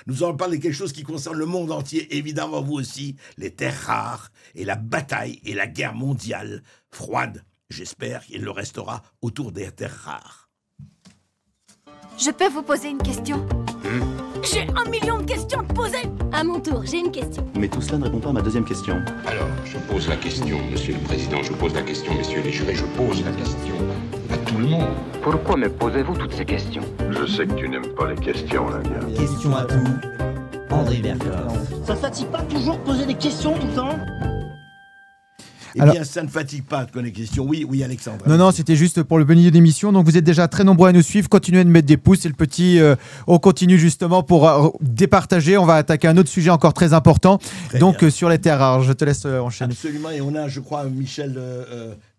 Nous allons parler de quelque chose qui concerne le monde entier, évidemment vous aussi, les terres rares et la bataille et la guerre mondiale froide. J'espère qu'il le restera autour des terres rares. Je peux vous poser une question? J'ai 1 million de questions à te poser. À mon tour, j'ai une question. Mais tout cela ne répond pas à ma deuxième question. Alors, je pose la question, monsieur le président, je pose la question, messieurs les jurés, je pose la question à tout le monde. Pourquoi me posez-vous toutes ces questions? Je sais que tu n'aimes pas les questions, là, gars. Question à tout, André Vercors. Ça te fatigue pas toujours de poser des questions tout le temps? Eh bien, ça ne fatigue pas de connaître les questions. Oui, Alexandre. Non, c'était juste pour le milieu d'émission. Donc, vous êtes déjà très nombreux à nous suivre. Continuez de mettre des pouces. Et le petit, on continue justement pour départager. On va attaquer un autre sujet encore très important. Sur les terres rares. Je te laisse enchaîner. Absolument. Et on a, je crois, Michel,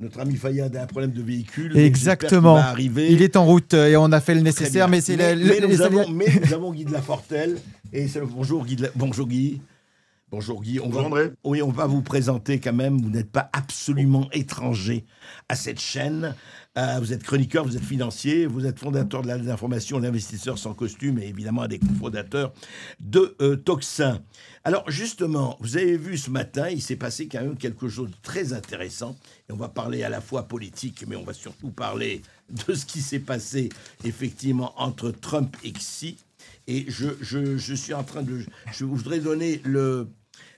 notre ami Fayad, a un problème de véhicule. Exactement. Il est en route et on a fait le nécessaire. Mais nous avons Guy de Lafortelle. Et bonjour Guy. Bonjour Guy. Bonjour Guy, André. Oui, on va vous présenter quand même, vous n'êtes pas absolument étranger à cette chaîne. Vous êtes chroniqueur, vous êtes financier, vous êtes fondateur de l'information L'investisseur sans costume et évidemment un des cofondateurs de Toxin. Alors justement, vous avez vu ce matin, il s'est passé quand même quelque chose de très intéressant. Et on va parler à la fois politique, mais on va surtout parler de ce qui s'est passé effectivement entre Trump et Xi. Et je suis en train de... Je voudrais donner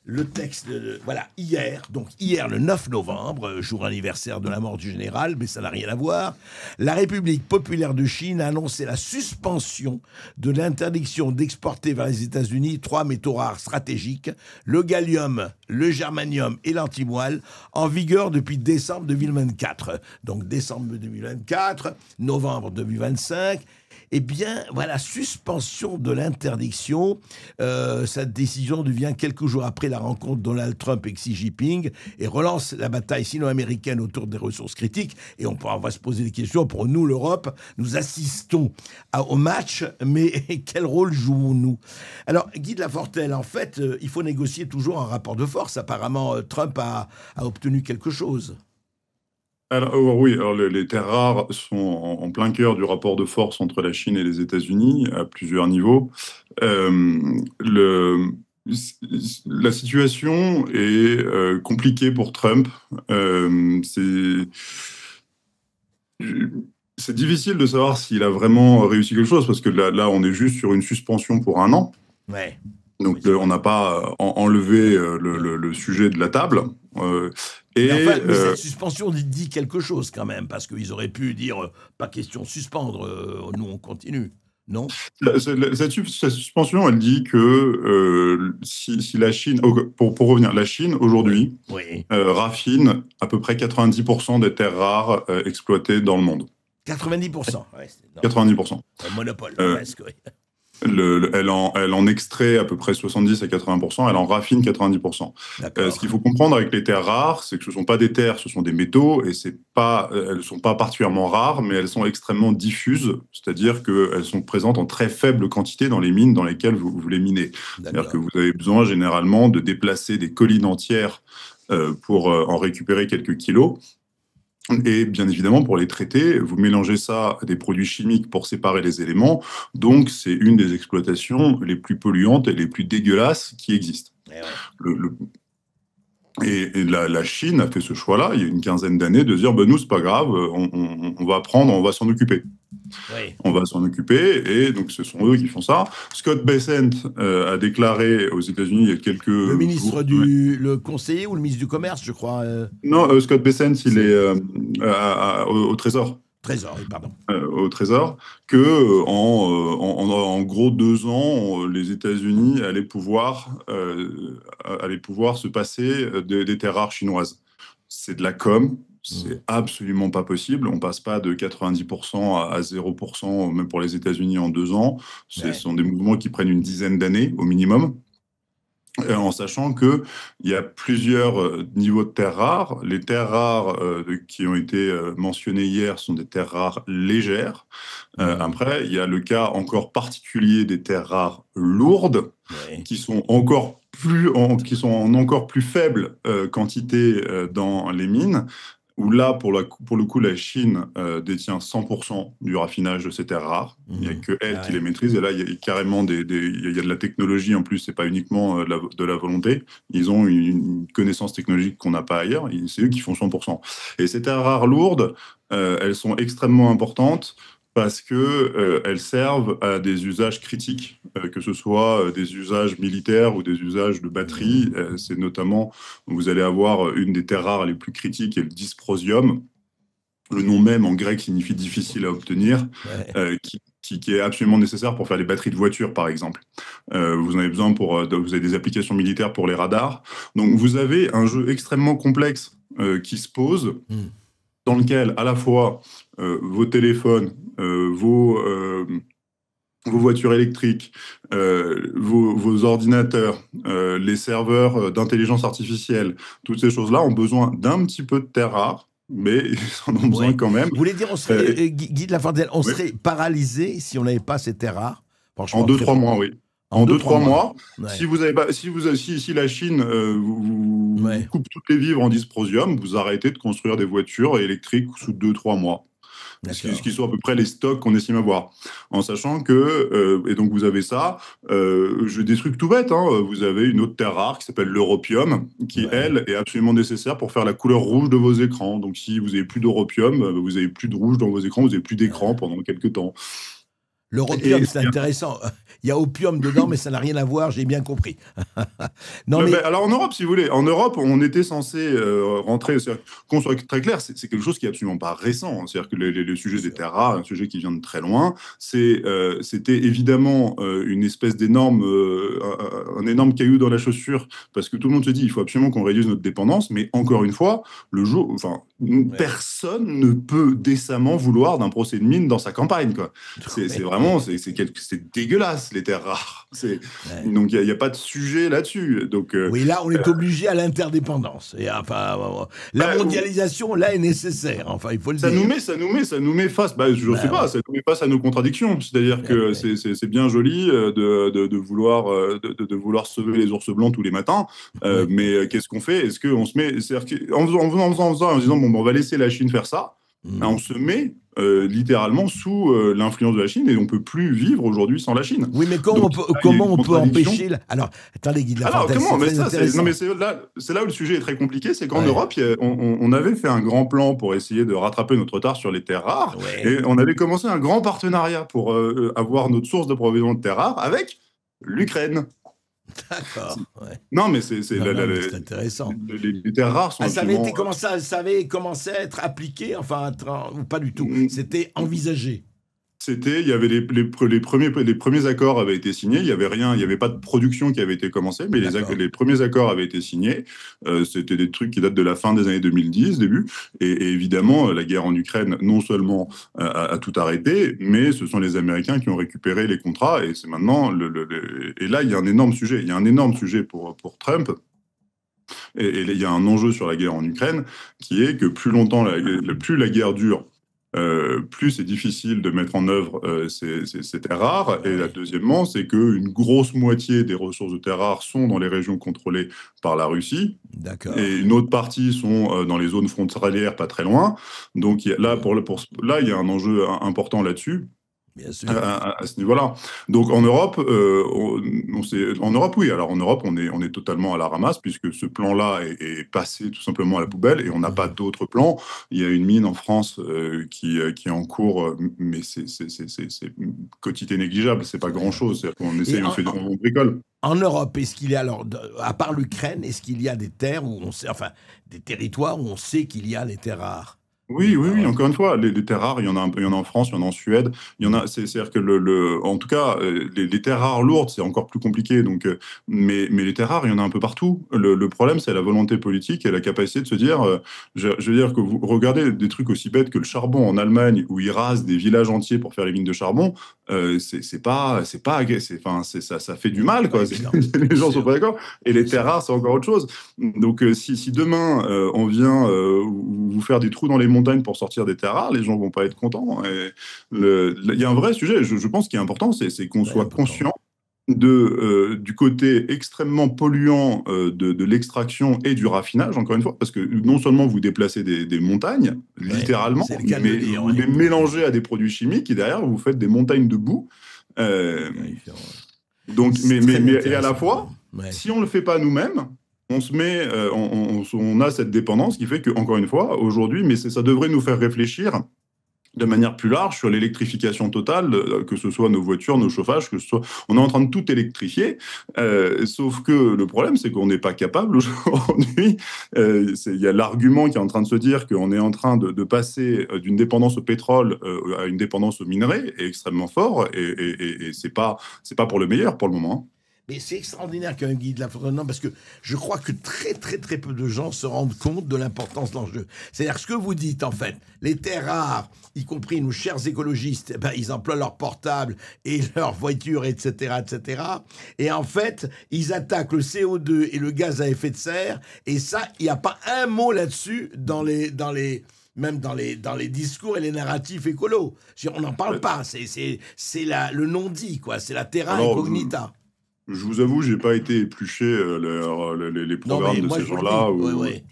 le texte, voilà, hier, le 9 novembre, jour anniversaire de la mort du général, mais ça n'a rien à voir, la République populaire de Chine a annoncé la suspension de l'interdiction d'exporter vers les États-Unis 3 métaux rares stratégiques, le gallium, le germanium et l'antimoine, en vigueur depuis décembre 2024. Donc décembre 2024, novembre 2025... Eh bien, voilà, suspension de l'interdiction. Cette décision devient quelques jours après la rencontre de Donald Trump et Xi Jinping et relance la bataille sino-américaine autour des ressources critiques. Et on va se poser des questions. Pour nous, l'Europe, nous assistons au match, mais quel rôle jouons-nous? Alors, Guy de Lafortelle, en fait, il faut négocier toujours un rapport de force. Apparemment, Trump a obtenu quelque chose. Alors, oui, les terres rares sont en plein cœur du rapport de force entre la Chine et les États-Unis à plusieurs niveaux. La situation est compliquée pour Trump. C'est difficile de savoir s'il a vraiment réussi quelque chose parce que là, on est juste sur une suspension pour 1 an. Ouais. Donc, on n'a pas enlevé le sujet de la table. Mais cette suspension dit quelque chose quand même, parce qu'ils auraient pu dire pas question de suspendre, nous on continue, non? Cette suspension, elle dit que si la Chine, pour revenir, la Chine aujourd'hui raffine à peu près 90% des terres rares exploitées dans le monde. 90%. Ouais, 90%. Un monopole, presque, oui. Elle en extrait à peu près 70 à 80%, elle en raffine 90%. Ce qu'il faut comprendre avec les terres rares, c'est que ce ne sont pas des terres, ce sont des métaux, et elles ne sont pas particulièrement rares, mais elles sont extrêmement diffuses, c'est-à-dire qu'elles sont présentes en très faible quantité dans les mines dans lesquelles vous les minez. C'est-à-dire que vous avez besoin généralement de déplacer des collines entières pour en récupérer quelques kilos. Et bien évidemment, pour les traiter, vous mélangez ça à des produits chimiques pour séparer les éléments. Donc, c'est une des exploitations les plus polluantes et les plus dégueulasses qui existent. Et la Chine a fait ce choix-là, il y a une quinzaine d'années, de dire nous, c'est pas grave, on va s'en occuper. Oui. On va s'en occuper, et donc ce sont eux qui font ça. Scott Bessent a déclaré aux États-Unis il y a quelques Le ministre jours, le conseiller ou le ministre du Commerce, je crois. Non, Scott Bessent, il est au Trésor. Trésor, oui, pardon. Au Trésor, que en gros 2 ans, les États-Unis allaient pouvoir se passer des terres rares chinoises. C'est de la com. C'est absolument pas possible. On passe pas de 90% à 0%, même pour les États-Unis, en 2 ans. Ce sont des mouvements qui prennent une dizaine d'années au minimum. En sachant qu'il y a plusieurs niveaux de terres rares. Les terres rares qui ont été mentionnées hier sont des terres rares légères. Après, il y a le cas encore particulier des terres rares lourdes, qui sont en encore plus faible quantité dans les mines. où là, pour le coup, la Chine détient 100% du raffinage de ces terres rares. Il n'y a que elle qui les maîtrise. Et là, il y a carrément il y a de la technologie en plus. C'est pas uniquement de la volonté. Ils ont une connaissance technologique qu'on n'a pas ailleurs. C'est eux qui font 100%. Et ces terres rares lourdes, elles sont extrêmement importantes parce qu'elles servent à des usages critiques, que ce soit des usages militaires ou des usages de batterie. C'est notamment, vous allez avoir une des terres rares les plus critiques, qui est le dysprosium. Le nom même en grec signifie difficile à obtenir, qui est absolument nécessaire pour faire les batteries de voitures, par exemple. Vous en avez besoin vous avez des applications militaires pour les radars. Donc vous avez un jeu extrêmement complexe qui se pose, dans lequel à la fois vos téléphones, vos voitures électriques, vos ordinateurs, les serveurs d'intelligence artificielle, toutes ces choses-là ont besoin d'un petit peu de terres rares, mais ils en ont besoin quand même. Vous voulez dire, on serait, Guy de Lafontaine, on serait paralysé si on n'avait pas ces terres rares? En 2-3 mois, oui. En 2-3 mois, Ouais. si la Chine vous coupe toutes les vivres en dysprosium, vous arrêtez de construire des voitures électriques sous 2-3 mois. Ce qui sont à peu près les stocks qu'on estime avoir. En sachant que, et donc vous avez ça, des trucs tout bêtes, hein, vous avez une autre terre rare qui s'appelle l'europium, qui, elle, est absolument nécessaire pour faire la couleur rouge de vos écrans. Donc si vous n'avez plus d'europium, vous n'avez plus de rouge dans vos écrans, vous n'avez plus d'écran pendant quelques temps. L'europium, c'est intéressant. Il y a opium dedans, mais ça n'a rien à voir, j'ai bien compris. Alors en Europe, si vous voulez, en Europe, on était censé rentrer, qu'on soit très clair, c'est quelque chose qui est absolument pas récent. C'est-à-dire que le sujet des terres rares, un sujet qui vient de très loin, c'était évidemment une espèce d'énorme, un énorme caillou dans la chaussure, parce que tout le monde se dit, il faut absolument qu'on réduise notre dépendance, mais encore une fois, personne ne peut décemment vouloir d'un procès de mine dans sa campagne, quoi. C'est vraiment, c'est dégueulasse, les terres rares. Donc, il n'y a pas de sujet là-dessus. Donc, oui, là, on est obligé à l'interdépendance. Et enfin, la mondialisation, là, est nécessaire. Enfin, il faut le dire. Ça nous met face, ça nous met face à nos contradictions. C'est-à-dire que c'est bien joli de vouloir sauver les ours blancs tous les matins, mais qu'est-ce qu'on fait? Est-ce qu'on se met... En disant, bon, on va laisser la Chine faire ça, on se met littéralement sous l'influence de la Chine et on ne peut plus vivre aujourd'hui sans la Chine. Oui, mais comment on peut empêcher... Alors, attendez, Guy de Lafontaine, c'est là où le sujet est très compliqué, c'est qu'en Europe, on avait fait un grand plan pour essayer de rattraper notre retard sur les terres rares, et on avait commencé un grand partenariat pour avoir notre source d'approvisionnement de terres rares avec l'Ukraine. D'accord. Non, mais c'est intéressant. Les terres rares sont ça avait commencé à être appliqué, enfin, ou pas du tout. C'était envisagé. Il y avait les premiers accords avaient été signés. Il y avait pas de production qui avait été commencée, mais les premiers accords avaient été signés. C'était des trucs qui datent de la fin des années 2010, début. Et évidemment, la guerre en Ukraine, non seulement a tout arrêté, mais ce sont les Américains qui ont récupéré les contrats. Et c'est maintenant et là, il y a un énorme sujet. Il y a un énorme sujet pour Trump. Et il y a un enjeu sur la guerre en Ukraine qui est que plus la guerre dure, plus c'est difficile de mettre en œuvre ces terres rares. Et deuxièmement, c'est qu'une grosse moitié des ressources de terres rares sont dans les régions contrôlées par la Russie. D'accord. Et une autre partie sont dans les zones frontalières, pas très loin. Donc là, il y a un enjeu important là-dessus. Bien sûr. À ce niveau-là. Donc en Europe, oui. Alors en Europe, on est totalement à la ramasse puisque ce plan-là est passé tout simplement à la poubelle et on n'a pas d'autres plans. Il y a une mine en France qui est en cours, mais c'est quotité négligeable. C'est pas grand-chose. C'est-à-dire qu'on essaie, on bricole. En Europe, est-ce qu'il y a, alors, à part l'Ukraine, est-ce qu'il y a des terres où on sait, enfin, des territoires où on sait qu'il y a les terres rares? Oui, encore une fois, les terres rares, il y en a en France, il y en a en Suède, c'est-à-dire que en tout cas, les terres rares lourdes, c'est encore plus compliqué, donc, mais les terres rares, il y en a un peu partout. Le problème, c'est la volonté politique et la capacité de se dire, je veux dire que vous regardez des trucs aussi bêtes que le charbon en Allemagne, où ils rasent des villages entiers pour faire les mines de charbon, ça fait du mal, quoi. Les gens sont pas d'accord. Et les terres rares, c'est encore autre chose. Donc, si demain, on vient vous faire des trous dans les montagnes pour sortir des terres rares, les gens vont pas être contents. Il y a un vrai sujet, je pense, qui est important, c'est qu'on soit conscient du côté extrêmement polluant de l'extraction et du raffinage, encore une fois, parce que non seulement vous déplacez des montagnes, littéralement, mais vous les mélangez à des produits chimiques et derrière vous faites des montagnes de boue. Donc, et à la fois, si on ne le fait pas nous-mêmes, on se met, on a cette dépendance qui fait que, encore une fois, aujourd'hui, mais ça devrait nous faire réfléchir de manière plus large sur l'électrification totale, que ce soit nos voitures, nos chauffages, que ce soit... On est en train de tout électrifier, sauf que le problème, c'est qu'on n'est pas capable aujourd'hui. Il y a l'argument qui est en train de se dire qu'on est en train de passer d'une dépendance au pétrole à une dépendance aux minerais, est extrêmement fort, et c'est pas pour le meilleur pour le moment. Mais c'est extraordinaire quand même, Guy de la Fontaine, parce que je crois que très peu de gens se rendent compte de l'importance de l'enjeu. C'est-à-dire ce que vous dites, en fait, les terres rares, y compris nos chers écologistes, ils emploient leurs portables et leurs voitures, etc., etc. Et en fait, ils attaquent le CO2 et le gaz à effet de serre, et ça, il n'y a pas un mot là-dessus même dans les discours et les narratifs écolos. On n'en parle pas, c'est le non-dit, quoi. C'est la terra incognita. Je vous avoue, j'ai pas été épluché les programmes de ces gens-là.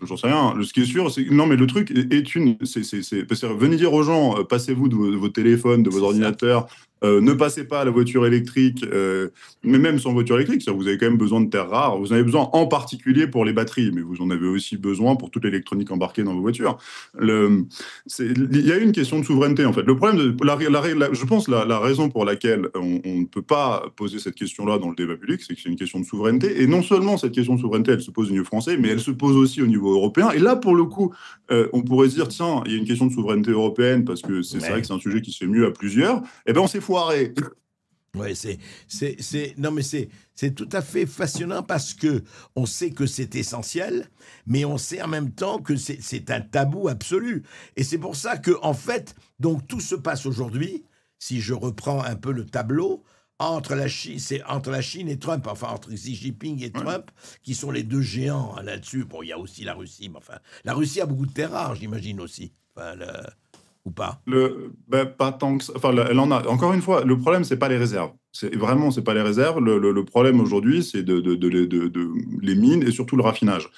J'en sais rien. Ce qui est sûr, c'est non, mais le truc venez dire aux gens, passez-vous de vos téléphones, de vos ordinateurs. Ne passez pas à la voiture électrique, mais même sans voiture électrique, vous avez quand même besoin de terres rares. Vous en avez besoin en particulier pour les batteries, mais vous en avez aussi besoin pour toute l'électronique embarquée dans vos voitures. Il y a une question de souveraineté, en fait. Le problème, je pense la raison pour laquelle on ne peut pas poser cette question-là dans le débat public, c'est que c'est une question de souveraineté. Et non seulement cette question de souveraineté, elle se pose au niveau français, mais elle se pose aussi au niveau européen. Et là, pour le coup, on pourrait se dire, tiens, il y a une question de souveraineté européenne, parce que c'est vrai que c'est un sujet qui se fait mieux à plusieurs. Eh bien, on s'est foiré. Ouais, c'est tout à fait fascinant parce que on sait que c'est essentiel, mais on sait en même temps que c'est un tabou absolu. Et c'est pour ça que, en fait, donc tout se passe aujourd'hui. Si je reprends un peu le tableau, entre la Chine et Trump, enfin entre Xi Jinping et Trump, qui sont les deux géants là-dessus. Bon, il y a aussi la Russie, mais enfin, la Russie a beaucoup de terres rares, j'imagine aussi. Enfin, ou pas? Pas tant que ça. Enfin, elle en a. Encore une fois, le problème, c'est pas les réserves. C'est pas les réserves. Le problème aujourd'hui, c'est les mines et surtout le raffinage.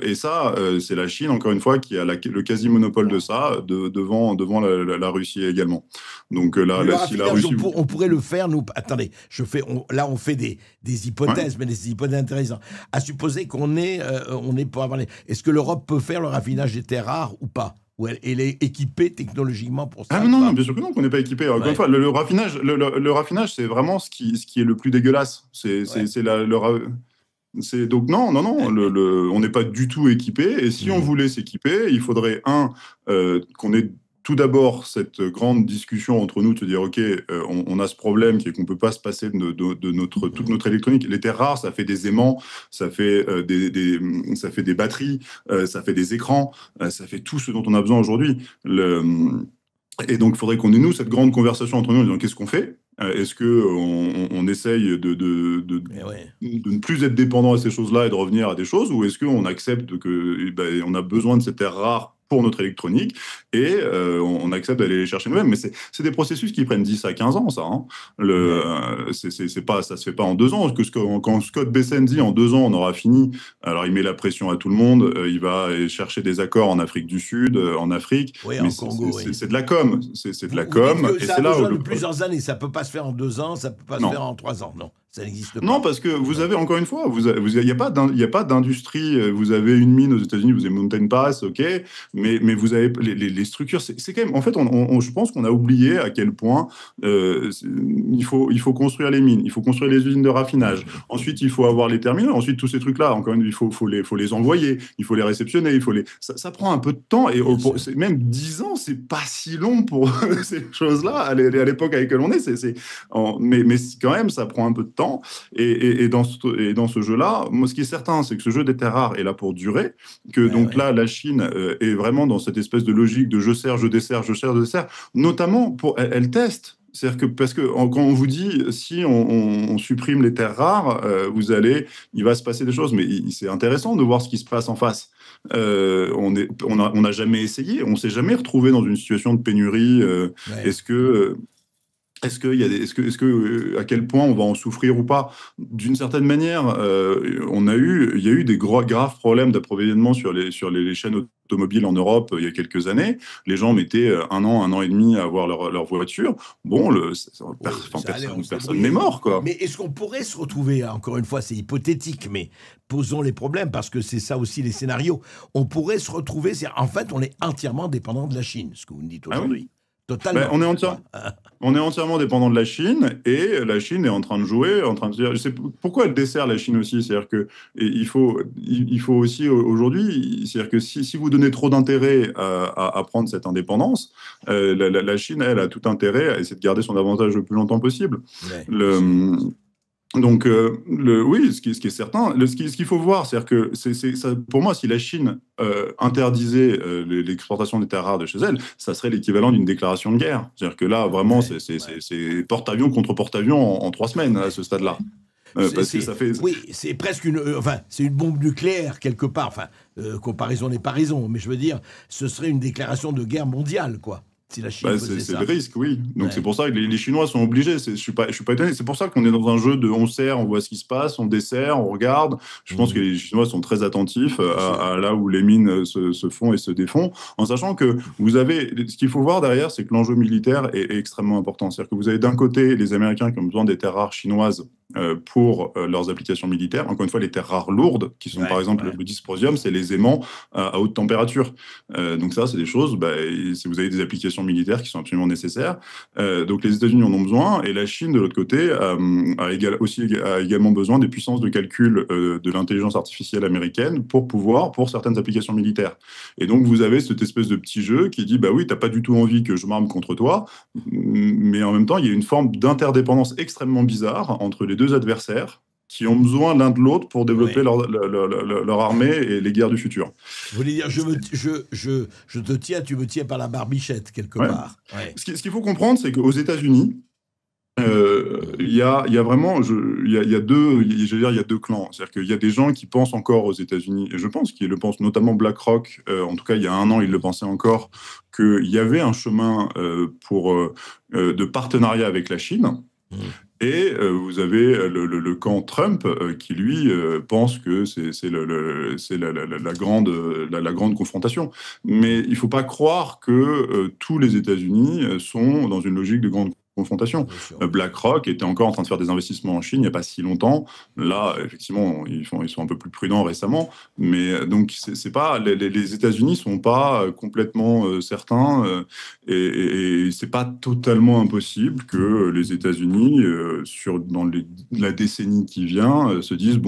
Et ça, c'est la Chine, encore une fois, qui a le quasi-monopole de ça, devant la Russie également. Donc si la Russie... on pourrait le faire, nous... Attendez, on fait des hypothèses, mais des hypothèses intéressantes. À supposer qu'on est pour avoir... Est-ce que l'Europe peut faire le raffinage des terres rares ou pas? Ou elle est équipée technologiquement pour ça? Non, bien sûr que non, qu'on n'est pas équipé. Encore une fois, le raffinage, c'est vraiment ce qui est le plus dégueulasse. Donc non, on n'est pas du tout équipé. Et si on voulait s'équiper, il faudrait qu'on ait tout d'abord cette grande discussion entre nous, de se dire ok, on a ce problème qui est qu'on peut pas se passer de toute notre électronique. Les terres rares, ça fait des aimants, ça fait ça fait des batteries, ça fait des écrans, ça fait tout ce dont on a besoin aujourd'hui. Et donc il faudrait qu'on ait nous cette grande conversation entre nous en disant qu'est-ce qu'on fait. Est-ce qu'on essaye de ne plus être dépendant à ces choses-là et de revenir à des choses, ou est-ce qu'on accepte qu'on a besoin de ces terres rares pour notre électronique et on accepte d'aller les chercher nous-mêmes? Mais c'est des processus qui prennent 10 à 15 ans, ça. Hein. Ça se fait pas en 2 ans. Quand Scott Bessent dit en 2 ans on aura fini, alors il met la pression à tout le monde, il va chercher des accords en Afrique du Sud, en Afrique, mais c'est de la com. C'est de la com. Et c'est là besoin de plusieurs années. Ça peut pas se faire en 2 ans, ça peut pas se faire en 3 ans. Non. Ça n'existe pas. Non, parce que vous avez, encore une fois, il n'y a pas d'industrie. Vous avez une mine aux États-Unis, vous avez Mountain Pass, ok, mais vous avez les structures. C'est quand même, en fait, je pense qu'on a oublié à quel point il faut construire les mines, il faut construire les usines de raffinage. Ensuite, il faut avoir les terminaux. Ensuite, tous ces trucs-là, encore une fois, il faut les envoyer, il faut les réceptionner, ça prend un peu de temps. Et même 10 ans, c'est pas si long pour ces choses-là. À l'époque à laquelle on est, mais quand même, ça prend un peu de temps. Et dans ce jeu-là, moi, ce qui est certain, c'est que ce jeu des terres rares est là pour durer, que là, la Chine est vraiment dans cette espèce de logique de je sers, je desserre, notamment elle teste. C'est-à-dire que, parce que quand on vous dit, si on supprime les terres rares, il va se passer des choses, mais c'est intéressant de voir ce qui se passe en face. On n'a jamais essayé, on ne s'est jamais retrouvé dans une situation de pénurie. Est-ce que... Est-ce qu'il y a à quel point on va en souffrir ou pas? D'une certaine manière, il y a eu des graves problèmes d'approvisionnement sur les chaînes automobiles en Europe il y a quelques années. Les gens mettaient un an et demi à avoir leur voiture. Bon, personne n'est mort, quoi. Mais est-ce qu'on pourrait se retrouver, encore une fois, c'est hypothétique, mais posons les problèmes, parce que c'est ça aussi les scénarios. On pourrait se retrouver, en fait, on est entièrement dépendant de la Chine, ce que vous me dites aujourd'hui. Oui. Totalement. On est entièrement dépendant de la Chine, et la Chine est en train de jouer, en train de dire. Je sais pourquoi elle dessert la Chine aussi. C'est-à-dire que il faut aussi aujourd'hui, c'est-à-dire que si vous donnez trop d'intérêt à prendre cette indépendance, la Chine, elle, a tout intérêt à essayer de garder son avantage le plus longtemps possible. Ouais. Donc, oui, ce qui est certain, ce qu'il faut voir, c'est-à-dire que ça, pour moi, si la Chine interdisait l'exportation des terres rares de chez elle, ça serait l'équivalent d'une déclaration de guerre. C'est-à-dire que là, vraiment, c'est porte-avions contre porte-avions en 3 semaines à ce stade-là. Oui, c'est presque c'est une bombe nucléaire quelque part. Comparaison n'est pas raison, mais je veux dire, ce serait une déclaration de guerre mondiale, quoi. Si la Chine faisait ça. C'est le risque, oui. Donc c'est pour ça que les Chinois sont obligés. Je suis pas étonné. C'est pour ça qu'on est dans un jeu de on serre, on voit ce qui se passe, on dessert, on regarde. Je pense que les Chinois sont très attentifs à là où les mines se font et se défont, en sachant que ce qu'il faut voir derrière, c'est que l'enjeu militaire est extrêmement important. C'est-à-dire que vous avez d'un côté les Américains qui ont besoin des terres rares chinoises pour leurs applications militaires. Encore une fois, les terres rares lourdes, qui sont par exemple le dysprosium, c'est les aimants à haute température. Donc ça, c'est des choses, si vous avez des applications militaires qui sont absolument nécessaires. Donc les États-Unis en ont besoin, et la Chine, de l'autre côté, a également besoin des puissances de calcul de l'intelligence artificielle américaine pour certaines applications militaires. Et donc vous avez cette espèce de petit jeu qui dit, oui, t'as pas du tout envie que je m'arme contre toi, mais en même temps, il y a une forme d'interdépendance extrêmement bizarre entre les deux adversaires qui ont besoin l'un de l'autre pour développer leur armée et les guerres du futur. Vous voulez dire, je te tiens, tu me tiens par la barbichette, quelque part. Ouais. Ce qu'il faut comprendre, c'est qu'aux États-Unis, il y a vraiment, il y a deux clans. C'est-à-dire qu'il y a des gens qui pensent encore aux États-Unis, et je pense qu'ils le pensent, notamment BlackRock, en tout cas il y a 1 an, ils le pensaient encore, qu'il y avait un chemin de partenariat avec la Chine. Et vous avez le camp Trump qui, lui, pense que c'est la grande confrontation. Mais il ne faut pas croire que tous les États-Unis sont dans une logique de grande confrontation. BlackRock était encore en train de faire des investissements en Chine il n'y a pas si longtemps. Là, effectivement, ils sont un peu plus prudents récemment. Mais donc, c'est pas, les États-Unis ne sont pas complètement certains et c'est pas totalement impossible que les États-Unis, dans la décennie qui vient, se disent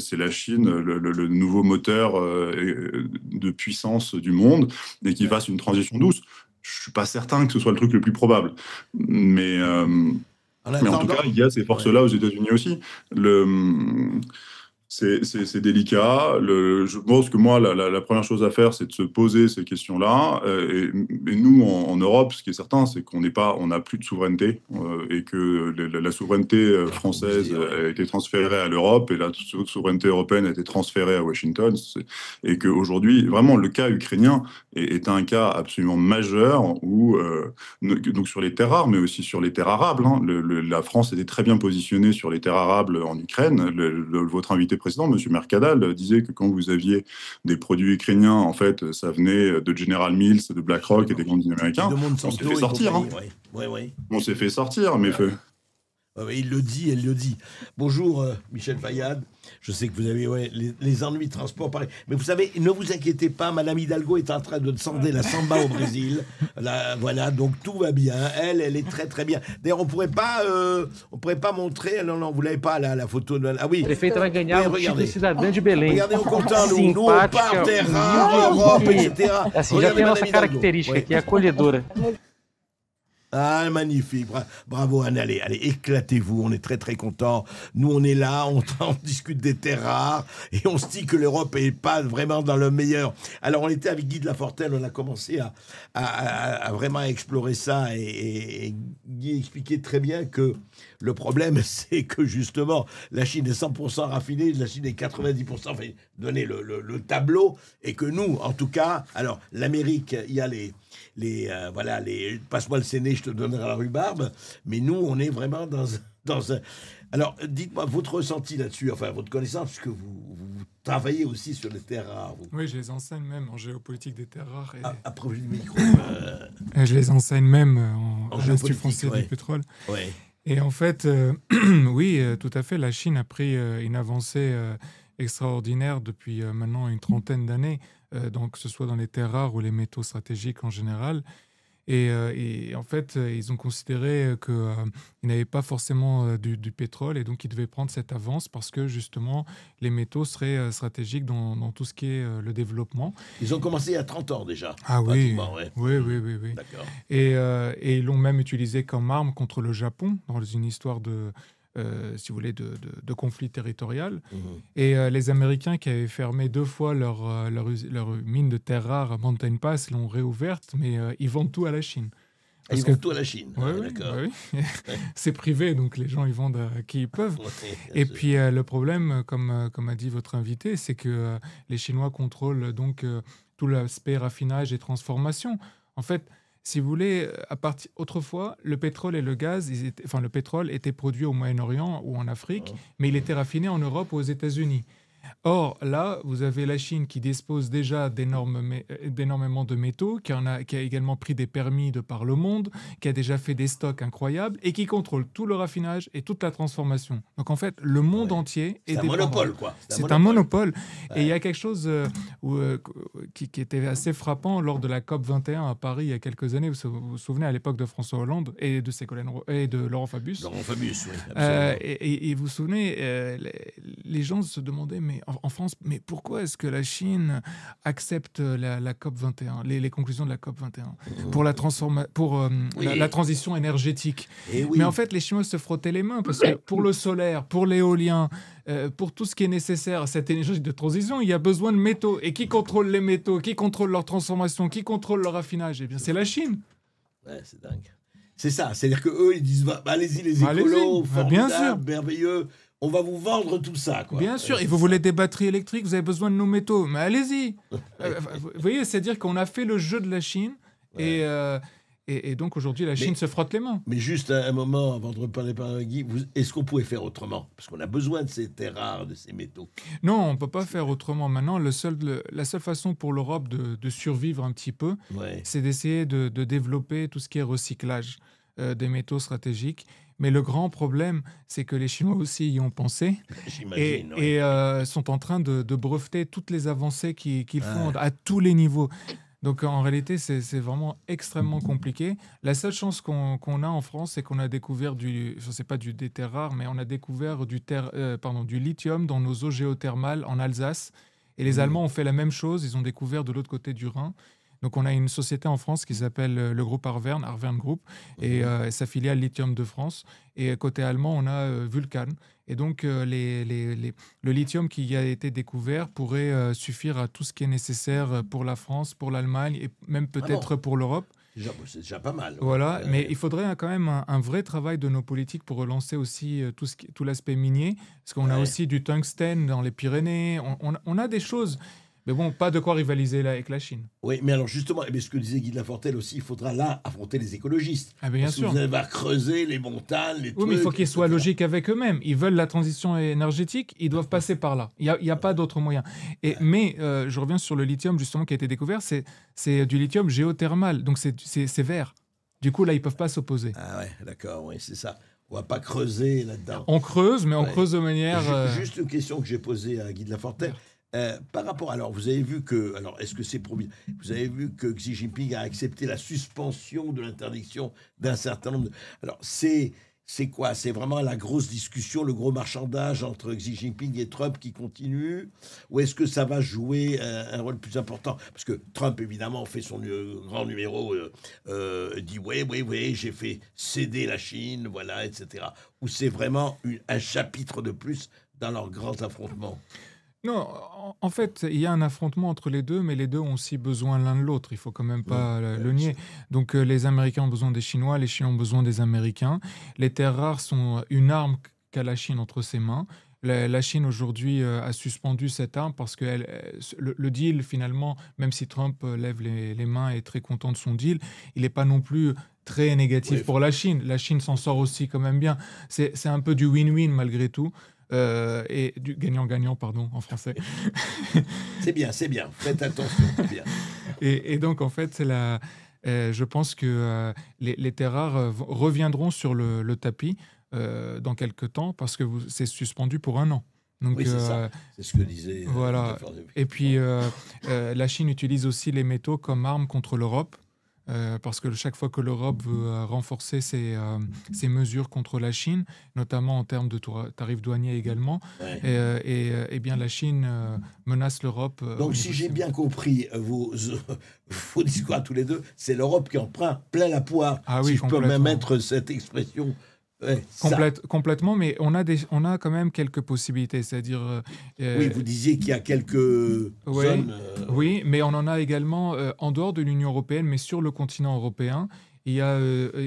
c'est la Chine, le nouveau moteur de puissance du monde, et qu'ils fassent une transition douce. Je suis pas certain que ce soit le truc le plus probable, mais en tout cas, il y a ces forces-là aux États-Unis aussi. C'est délicat. Je pense que moi, la première chose à faire, c'est de se poser ces questions-là. Et nous, en Europe, ce qui est certain, c'est qu'on n'a plus de souveraineté et que la souveraineté française a été transférée à l'Europe et la souveraineté européenne a été transférée à Washington. Et qu'aujourd'hui, vraiment, le cas ukrainien est un cas absolument majeur où, donc sur les terres rares, mais aussi sur les terres arables. La France était très bien positionnée sur les terres arables en Ukraine. Votre invité président, M. Mercadal, disait que quand vous aviez des produits ukrainiens, en fait, ça venait de General Mills, de BlackRock et des grands américains. On s'est fait sortir. On s'est fait sortir, mais il le dit, elle le dit. Bonjour, Michel Fayad. Je sais que vous avez les ennuis de transport, pareil. Mais vous savez, ne vous inquiétez pas, Madame Hidalgo est en train de sonder la samba au Brésil. Voilà, donc tout va bien. Elle est très très bien. D'ailleurs, on pourrait pas montrer. Non, vous l'avez pas la photo. Ah oui. Prefeita vai ganhar o título de cidadã de Belém. Regardez, on content, nous on part terre rare, Europe, etc. Assim, já tem nossa característica aqui, acolhedora. Ah, magnifique. Bravo, Anne. Allez, éclatez-vous. On est très, très contents. Nous, on est là, on discute des terres rares et on se dit que l'Europe n'est pas vraiment dans le meilleur. Alors, on était avec Guy de Lafortelle, on a commencé à vraiment explorer ça et Guy expliquait très bien que Le problème, c'est que justement, la Chine est 100% raffinée, la Chine est 90%, enfin, donner le tableau, et que nous, en tout cas, alors, l'Amérique, il y a voilà, passe-moi le séné, je te donnerai la rhubarbe, mais nous, on est vraiment dans un... Alors, dites-moi votre ressenti là-dessus, enfin, votre connaissance, puisque vous travaillez aussi sur les terres rares. Oui, je les enseigne même en géopolitique des terres rares. Après du micro. Je les enseigne même à l'Institut français du pétrole. Ouais. Et en fait, oui, tout à fait, la Chine a pris une avancée extraordinaire depuis maintenant une trentaine d'années, donc que ce soit dans les terres rares ou les métaux stratégiques en général. Et en fait, ils ont considéré qu'ils n'avaient pas forcément du pétrole et donc ils devaient prendre cette avance parce que justement, les métaux seraient stratégiques dans tout ce qui est le développement. Ils ont commencé il y a 30 ans déjà. Ah oui, ouais. Oui. D'accord. Et ils l'ont même utilisé comme arme contre le Japon dans une histoire si vous voulez, de conflit territorial. Et les Américains qui avaient fermé 2 fois leur mine de terres rares à Mountain Pass l'ont réouverte, mais ils vendent tout à la Chine. Ils vendent tout à la Chine. D'accord. Oui. C'est privé, donc les gens ils vendent à qui ils peuvent. Et puis le problème, comme a dit votre invité, c'est que les Chinois contrôlent donc tout l'aspect raffinage et transformation. En fait, si vous voulez, autrefois, le pétrole et le gaz, le pétrole était produit au Moyen-Orient ou en Afrique, mais il était raffiné en Europe ou aux États-Unis. Or, là, vous avez la Chine qui dispose déjà d'énormément de métaux, qui a également pris des permis de par le monde, qui a déjà fait des stocks incroyables et qui contrôle tout le raffinage et toute la transformation. Donc, en fait, le monde entier est dépendant. C'est un monopole, quoi. C'est un monopole. Et il y a quelque chose qui était assez frappant lors de la COP21 à Paris il y a quelques années. Vous vous souvenez, à l'époque de François Hollande et de Laurent Fabius. Laurent Fabius, oui. Absolument. Et vous vous souvenez, les gens se demandaient, mais en France, mais pourquoi est-ce que la Chine accepte la COP21, les conclusions de la COP21 pour la transition énergétique? Mais en fait, les Chinois se frottaient les mains parce que pour le solaire, pour l'éolien, pour tout ce qui est nécessaire à cette énergie de transition, il y a besoin de métaux. Et qui contrôle les métaux? Qui contrôle leur transformation? Qui contrôle leur raffinage? Eh bien, c'est la Chine. Ouais, c'est dingue. C'est ça, c'est-à-dire qu'eux, ils disent allez-y les écolos, bien sûr, merveilleux, on va vous vendre tout ça, quoi. Bien sûr, et vous voulez des batteries électriques, vous avez besoin de nos métaux, mais allez-y. Vous voyez, c'est-à-dire qu'on a fait le jeu de la Chine, et donc aujourd'hui, la Chine se frotte les mains. Mais juste un moment, avant de reparler par Guy, est-ce qu'on pouvait faire autrement? Parce qu'on a besoin de ces terres rares, de ces métaux. Non, on ne peut pas faire autrement. Maintenant, la seule façon pour l'Europe de survivre un petit peu, c'est d'essayer de développer tout ce qui est recyclage des métaux stratégiques. Mais le grand problème, c'est que les Chinois aussi y ont pensé et sont en train de breveter toutes les avancées qu'ils font à tous les niveaux. Donc en réalité, c'est vraiment extrêmement compliqué. La seule chance qu'on a en France, c'est qu'on a découvert des terres rares, mais on a découvert du lithium dans nos eaux géothermales en Alsace. Et les Allemands ont fait la même chose, ils ont découvert de l'autre côté du Rhin. Donc, on a une société en France qui s'appelle le groupe Arvern Group, et sa filiale Lithium de France. Et côté allemand, on a Vulcan. Et donc, le lithium qui a été découvert pourrait suffire à tout ce qui est nécessaire pour la France, pour l'Allemagne et même peut-être pour l'Europe. C'est déjà pas mal. Voilà, mais il faudrait quand même un vrai travail de nos politiques pour relancer aussi tout l'aspect minier, parce qu'on a aussi du tungstène dans les Pyrénées. On a des choses... Mais bon, pas de quoi rivaliser là avec la Chine. Oui, mais alors justement, ce que disait Guy de Lafortelle aussi, il faudra là affronter les écologistes. Ah bien sûr. Que vous allez creuser les montagnes, les trucs. Oui, mais il faut qu'ils soient logiques avec eux-mêmes. Ils veulent la transition énergétique, ils doivent passer par là. Il n'y a pas d'autre moyen. Mais je reviens sur le lithium justement qui a été découvert, c'est du lithium géothermal, donc c'est vert. Du coup, là, ils ne peuvent pas s'opposer. Ah ouais, d'accord, oui, c'est ça. On ne va pas creuser là-dedans. On creuse, mais on creuse de manière... Juste une question que j'ai posée à Guy de Lafortelle. Par rapport, alors vous avez vu que, est-ce que c'est promis? Vous avez vu que Xi Jinping a accepté la suspension de l'interdiction d'un certain nombre de... Alors c'est quoi? C'est vraiment la grosse discussion, le gros marchandage entre Xi Jinping et Trump qui continue? Ou est-ce que ça va jouer un rôle plus important? Parce que Trump, évidemment, fait son grand numéro, dit oui, j'ai fait céder la Chine, voilà, etc. Ou c'est vraiment un chapitre de plus dans leurs grands affrontements? Non, en fait, il y a un affrontement entre les deux, mais les deux ont aussi besoin l'un de l'autre. Il faut quand même pas le nier. Donc, les Américains ont besoin des Chinois, les Chinois ont besoin des Américains. Les terres rares sont une arme qu'a la Chine entre ses mains. La Chine, aujourd'hui, a suspendu cette arme parce que le deal, finalement, même si Trump lève les mains et est très content de son deal, il n'est pas non plus très négatif pour la Chine. La Chine s'en sort aussi quand même bien. C'est un peu du win-win malgré tout. Et du gagnant-gagnant, pardon, en français. C'est bien. Faites attention, c'est bien. Et donc, en fait, je pense que les terres rares reviendront sur le tapis dans quelques temps parce que c'est suspendu pour 1 an. Donc, oui, c'est ça. C'est ce que disait... Voilà. Et puis, la Chine utilise aussi les métaux comme arme contre l'Europe. Parce que chaque fois que l'Europe veut renforcer ses mesures contre la Chine, notamment en termes de tarifs douaniers également, et bien la Chine menace l'Europe. Donc si j'ai bien compris vos discours à tous les deux, c'est l'Europe qui en prend plein la poire, si je peux même mettre cette expression. Complètement, mais on a quand même quelques possibilités, c'est-à-dire... oui, vous disiez qu'il y a quelques zones... Oui, mais on en a également en dehors de l'Union européenne, mais sur le continent européen. Il y a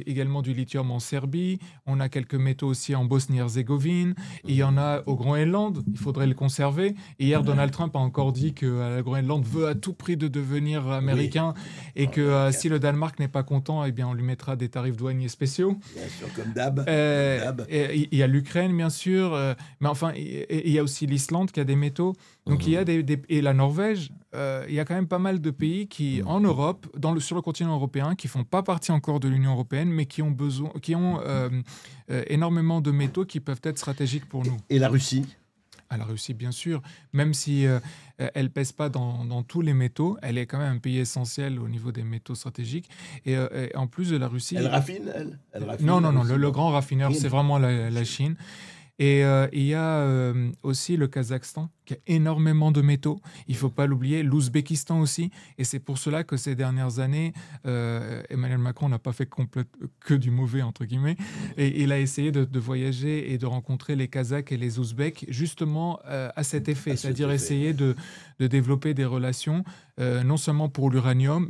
également du lithium en Serbie, on a quelques métaux aussi en Bosnie-Herzégovine, il y en a au Groenland, il faudrait le conserver. Hier, Donald Trump a encore dit que le Groenland veut à tout prix de devenir américain et que si le Danemark n'est pas content, eh bien, on lui mettra des tarifs douaniers spéciaux. Bien sûr, comme d'hab. Il y a l'Ukraine, bien sûr, mais enfin, il y a aussi l'Islande qui a des métaux. Donc, il y a et la Norvège, il y a quand même pas mal de pays qui, en Europe, sur le continent européen, qui font pas partie encore de l'Union européenne, mais qui ont énormément de métaux qui peuvent être stratégiques pour nous. Et la Russie ? La Russie, bien sûr, même si elle pèse pas dans tous les métaux, elle est quand même un pays essentiel au niveau des métaux stratégiques. Et en plus de la Russie... Elle raffine, elle raffine, Non, le grand raffineur, c'est vraiment la Chine. Et il y a aussi le Kazakhstan qui a énormément de métaux. Il ne faut pas l'oublier. L'Ouzbékistan aussi. Et c'est pour cela que ces dernières années, Emmanuel Macron n'a pas fait que du mauvais, entre guillemets. Et il a essayé de voyager et de rencontrer les Kazakhs et les Ouzbeks justement à cet effet. C'est-à-dire essayer de développer des relations, non seulement pour l'uranium,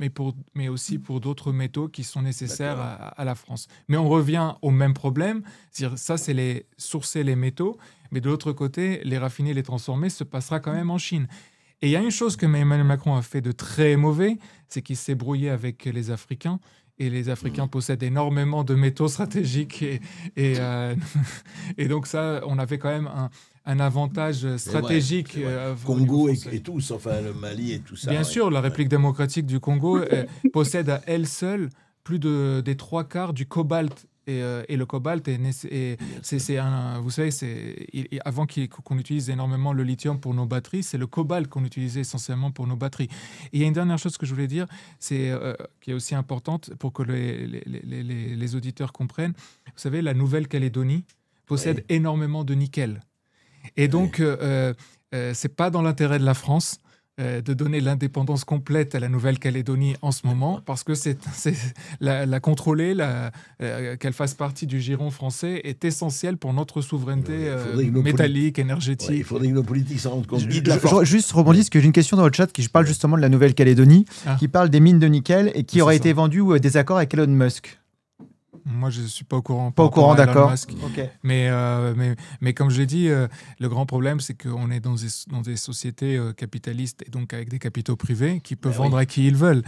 mais aussi pour d'autres métaux qui sont nécessaires à la France. Mais on revient au même problème. C'est-à-dire, ça, c'est sourcer les métaux. Mais de l'autre côté, les raffiner, les transformer, se passera quand même en Chine. Et il y a une chose que Emmanuel Macron a fait de très mauvais, c'est qu'il s'est brouillé avec les Africains. Et les Africains possèdent énormément de métaux stratégiques. Et donc ça, on avait quand même un avantage stratégique. Congo et tous, enfin le Mali et tout ça. Bien sûr, la République démocratique du Congo possède à elle seule plus des 3/4 du cobalt. Et le cobalt, vous savez, avant qu'on utilise énormément le lithium pour nos batteries, c'est le cobalt qu'on utilisait essentiellement pour nos batteries. Et il y a une dernière chose que je voulais dire, qui est aussi importante pour que les auditeurs comprennent. Vous savez, la Nouvelle-Calédonie possède énormément de nickel. Et donc, c'est pas dans l'intérêt de la France de donner l'indépendance complète à la Nouvelle-Calédonie en ce moment, parce que la contrôler, qu'elle fasse partie du giron français est essentiel pour notre souveraineté métallique, énergétique. Il faudrait que nos politiques s'en rendent compte. Juste rebondir, parce que j'ai une question dans le chat qui parle justement de la Nouvelle-Calédonie, qui parle des mines de nickel et qui aurait été vendue ou des accords avec Elon Musk. Moi, je ne suis pas au courant. Pas au courant, d'accord. Okay. Mais comme je l'ai dit, le grand problème, c'est qu'on est dans des sociétés capitalistes et donc avec des capitaux privés qui peuvent vendre à qui ils veulent.